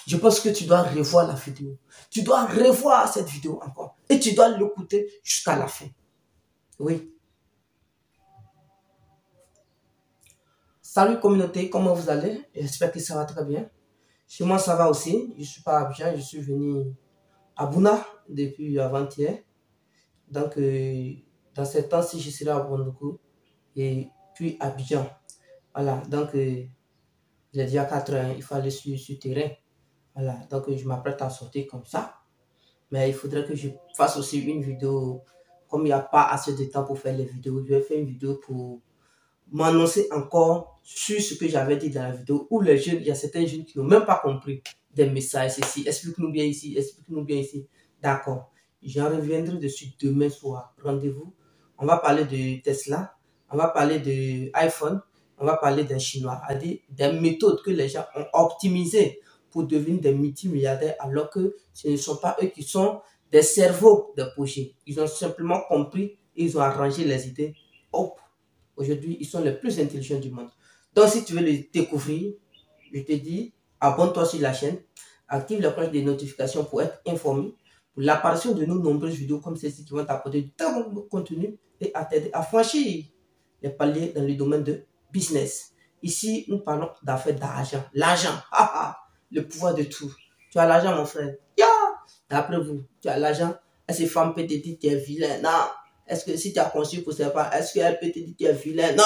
je pense que tu dois revoir la vidéo. Tu dois revoir cette vidéo encore. Et tu dois l'écouter jusqu'à la fin. Oui. Salut communauté, comment vous allez? J'espère que ça va très bien. Chez moi, ça va aussi. Je ne suis pas à Abidjan, je suis venu à Bouna depuis avant-hier. Donc, dans ces temps-ci, je serai à Bondoukou et puis à Abidjan. Voilà, donc il est déjà 4 heures, il faut aller sur le terrain. Voilà, donc je m'apprête à sortir comme ça. Mais il faudrait que je fasse aussi une vidéo. Comme il n'y a pas assez de temps pour faire les vidéos, je vais faire une vidéo pour m'annoncer encore sur ce que j'avais dit dans la vidéo. Où les jeunes, il y a certains jeunes qui n'ont même pas compris des messages ici. Explique-nous bien ici, explique-nous bien ici. D'accord. J'en reviendrai dessus demain soir. Rendez-vous. On va parler de Tesla. On va parler de iPhone. On va parler d'un Chinois. Des méthodes que les gens ont optimisées pour devenir des multimilliardaires alors que ce ne sont pas eux qui sont des cerveaux de projet. Ils ont simplement compris et ils ont arrangé les idées. Hop. Aujourd'hui, ils sont les plus intelligents du monde. Donc, si tu veux les découvrir, je te dis, abonne-toi sur la chaîne, active la cloche des notifications pour être informé pour l'apparition de nos nombreuses vidéos comme celle-ci qui vont t'apporter du très bon contenu et à t'aider à franchir les paliers dans le domaine de business. Ici, nous parlons d'affaires d'argent. L'argent, le pouvoir de tout. Tu as l'argent, mon frère. Yeah. D'après vous, tu as l'argent. Et ces femmes peuvent te dire que tu es vilain. Non. Est-ce que si tu as conçu pour ça, est-ce qu'elle peut te dire que tu es vilain? Non.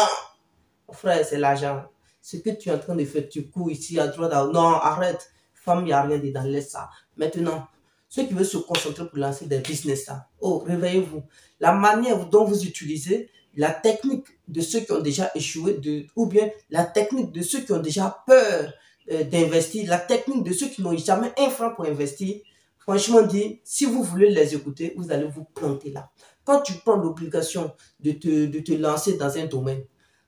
Mon frère, c'est l'argent. Ce que tu es en train de faire, tu cours ici à droite. Non, arrête. Femme, il n'y a rien dedans. Laisse ça. Maintenant, ceux qui veulent se concentrer pour lancer des business, là, oh, réveillez-vous. La manière dont vous utilisez la technique de ceux qui ont déjà échoué, ou bien la technique de ceux qui ont déjà peur d'investir, la technique de ceux qui n'ont jamais un franc pour investir, franchement dit, si vous voulez les écouter, vous allez vous planter là. Quand tu prends l'obligation de te lancer dans un domaine,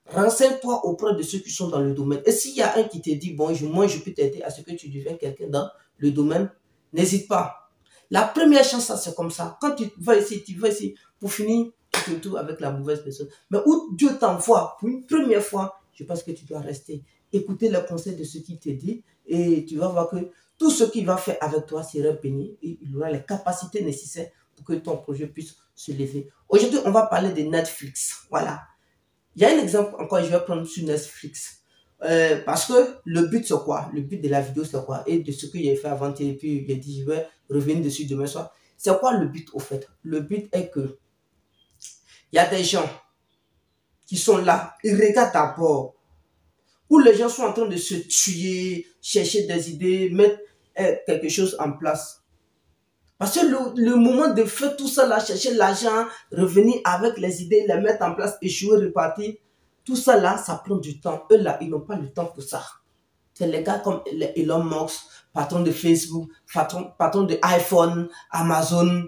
renseigne-toi auprès de ceux qui sont dans le domaine. Et s'il y a un qui te dit, bon, moi, je peux t'aider à ce que tu deviennes quelqu'un dans le domaine, n'hésite pas. La première chance, c'est comme ça. Quand tu vas ici, pour finir, tu te retrouves avec la mauvaise personne. Mais où Dieu t'envoie pour une première fois, je pense que tu dois rester. Écouter les conseils de ceux qui te dit et tu vas voir que tout ce qu'il va faire avec toi sera béni et il aura les capacités nécessaires pour que ton projet puisse se lever. Aujourd'hui, on va parler de Netflix. Voilà. Il y a un exemple encore, je vais prendre sur Netflix. Parce que le but, c'est quoi? Le but de la vidéo, c'est quoi? Et de ce que j'ai fait avant, et puis j'ai dit, je vais revenir dessus demain soir. C'est quoi le but, au fait? Le but est que il y a des gens qui sont là, ils regardent d'abord, où les gens sont en train de se tuer, chercher des idées, mettre quelque chose en place. Parce que le moment de faire tout ça là, chercher l'argent, revenir avec les idées, les mettre en place, échouer, repartir, tout ça là, ça prend du temps. Eux là, ils n'ont pas le temps pour ça. C'est les gars comme Elon Musk, patron de Facebook, patron de iPhone, Amazon.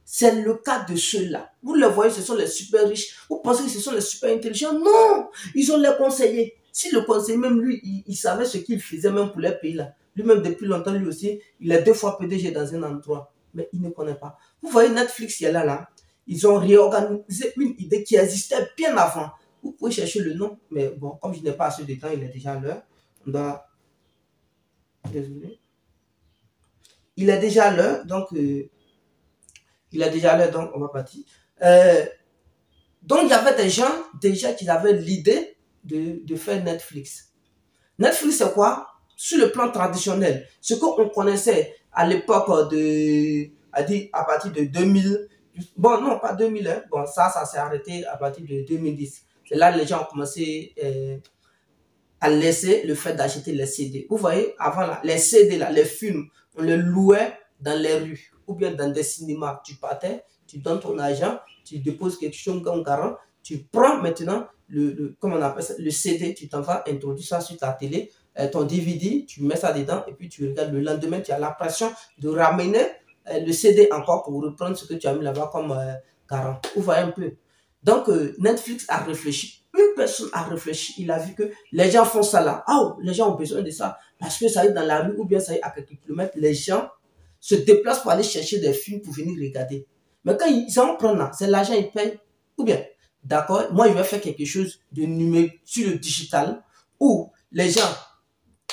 C'est le cas de ceux-là. Vous les voyez, ce sont les super riches. Vous pensez que ce sont les super intelligents? Non! Ils ont les conseillers. Si le conseiller, même lui, il savait ce qu'il faisait même pour les pays là. Lui-même, depuis longtemps, lui aussi, il est 2 fois PDG dans un endroit. Mais il ne connaît pas. Vous voyez, Netflix, il est là. Ils ont réorganisé une idée qui existait bien avant. Vous pouvez chercher le nom, mais bon, comme je n'ai pas assez de temps, il est déjà l'heure. On doit... Désolé. Il est déjà l'heure, donc on va partir. Donc il y avait des gens déjà qui avaient l'idée de faire Netflix. Netflix, c'est quoi? Sur le plan traditionnel, ce qu'on connaissait à l'époque à partir de 2000, bon non pas 2000, hein, bon ça s'est arrêté à partir de 2010. C'est là que les gens ont commencé à laisser le fait d'acheter les CD. Vous voyez, avant là, les CD, là, les films, on les louait dans les rues ou bien dans des cinémas. Tu partais, tu donnes ton argent, tu déposes quelque chose comme garant, tu prends maintenant comment on appelle ça, le CD, tu t'en vas introduire ça sur ta télé, ton DVD, tu mets ça dedans et puis tu regardes le lendemain, tu as l'impression de ramener le CD encore pour reprendre ce que tu as mis là-bas comme garant. Vous voyez un peu. Donc, Netflix a réfléchi. Une personne a réfléchi. Il a vu que les gens font ça là. Oh, les gens ont besoin de ça. Parce que ça est dans la rue ou bien ça est à quelques kilomètres. Les gens se déplacent pour aller chercher des films pour venir regarder. Mais quand ils en prennent là, c'est l'argent qu'ils payent. Ou bien, d'accord, moi je vais faire quelque chose de numérique sur le digital où les gens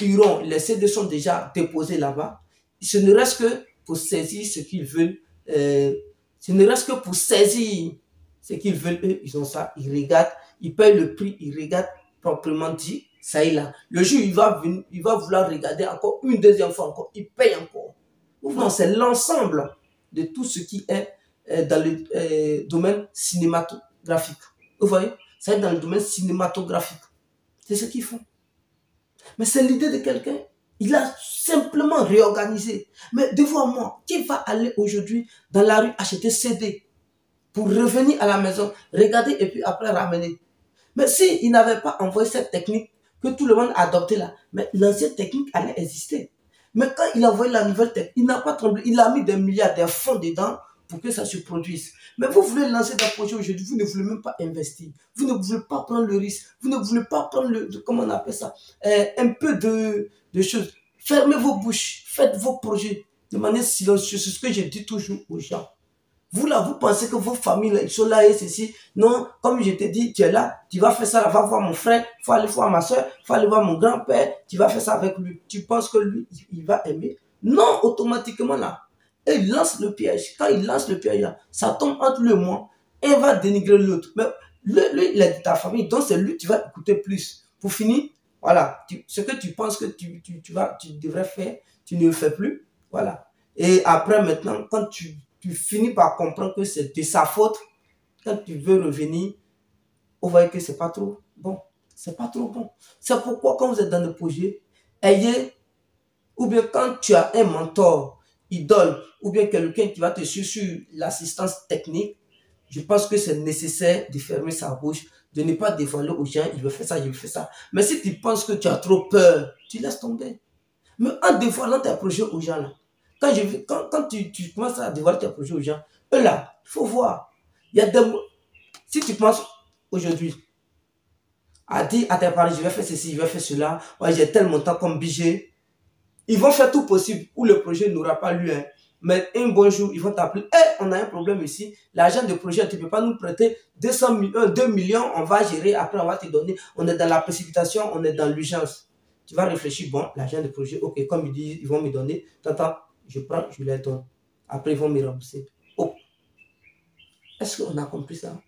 iront, les CD sont déjà déposés là-bas. Ce ne reste que pour saisir ce qu'ils veulent. Ce ne reste que pour saisir ce qu'ils veulent. Eux, ils ont ça, ils regardent, ils payent le prix, ils regardent proprement dit, ça y est là. Le jour, il va vouloir regarder encore une deuxième fois encore, il paye encore. Non, c'est l'ensemble de tout ce qui est dans le domaine cinématographique. Vous voyez, ça est dans le domaine cinématographique. C'est ce qu'ils font. Mais c'est l'idée de quelqu'un. Il a simplement réorganisé. Mais devant moi, qui va aller aujourd'hui dans la rue acheter CD pour revenir à la maison, regarder et puis après ramener? Mais s'il n'avait pas envoyé cette technique que tout le monde a adoptée là, mais l'ancienne technique allait exister. Mais quand il a envoyé la nouvelle technique, il n'a pas tremblé, il a mis des milliards, des fonds dedans pour que ça se produise. Mais vous voulez lancer des projets aujourd'hui, vous ne voulez même pas investir, vous ne voulez pas prendre le risque, vous ne voulez pas prendre comment on appelle ça, un peu de choses. Fermez vos bouches, faites vos projets de manière silencieuse. C'est ce que je dis toujours aux gens. Vous là, vous pensez que vos familles, là, ils sont là et ceci. Non, comme je t'ai dit, tu es là, tu vas faire ça, va voir mon frère, il faut aller voir ma soeur, il faut aller voir mon grand-père, tu vas faire ça avec lui. Tu penses que lui, il va aimer? Non, automatiquement là. Et il lance le piège. Quand il lance le piège, là, ça tombe entre lui et moi et il va dénigrer l'autre. Mais lui, il est de ta famille, donc c'est lui, tu vas écouter plus. Pour finir, voilà, ce que tu penses que tu devrais faire, tu ne le fais plus. Voilà. Et après, maintenant, quand tu finis par comprendre que c'est de sa faute, quand tu veux revenir, vous voyez que c'est pas trop bon. C'est pas trop bon. C'est pourquoi quand vous êtes dans le projet, ayez, ou bien quand tu as un mentor, idole, ou bien quelqu'un qui va te suivre sur l'assistance technique, je pense que c'est nécessaire de fermer sa bouche, de ne pas dévoiler aux gens, il veut faire ça, il veut faire ça. Mais si tu penses que tu as trop peur, tu laisses tomber. Mais en dévoilant tes projets aux gens là, quand tu commences à dévoiler tes projets aux gens, eux là, il faut voir. Il y a des, si tu penses aujourd'hui à dire à tes parents, je vais faire ceci, je vais faire cela, ouais, j'ai tel montant comme budget, ils vont faire tout possible où le projet n'aura pas lieu. Hein. Mais un bon jour, ils vont t'appeler, hey, on a un problème ici, l'argent de projet, tu ne peux pas nous prêter 2 millions, on va gérer, après on va te donner, on est dans la précipitation, on est dans l'urgence. Tu vas réfléchir, bon, l'argent de projet, ok, comme ils disent, ils vont me donner, t'entends, je prends, je les donne. Après, ils vont me rembourser. Oh, est-ce qu'on a compris ça?